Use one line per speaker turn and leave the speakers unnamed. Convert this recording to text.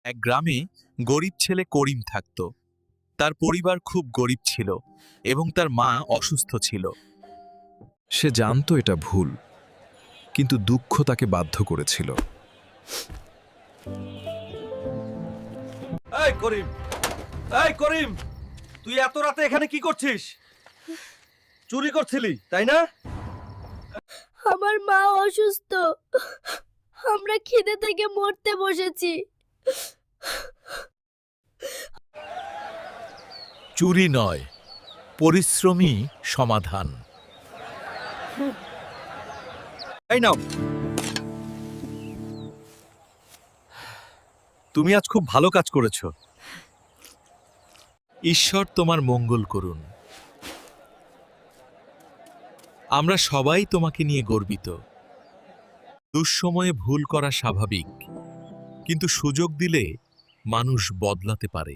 এক গ্রামে গরিব ছেলে করিম থাকত। তার পরিবার খুব গরিব ছিল এবং তার মা অসুস্থ ছিল।
সে জানতো এটা ভুল, কিন্তু দুঃখ তাকে বাধ্য করেছিল।
এই করিম, এই করিম, তুই এত রাতে এখানে কি করছিস? চুরি করছিলি তাই না?
আমার মা অসুস্থ, আমরা খিদে থেকে মরতে বসেছি।
চুরি নয়, পরিশ্রমী সমাধান।
এই নাও, তুমি আজ খুব ভালো কাজ করেছো।
ঈশ্বর তোমার মঙ্গল করুন। আমরা সবাই তোমাকে নিয়ে গর্বিত। দুঃসময়ে ভুল করা স্বাভাবিক, কিন্তু সুযোগ দিলে মানুষ বদলাতে পারে।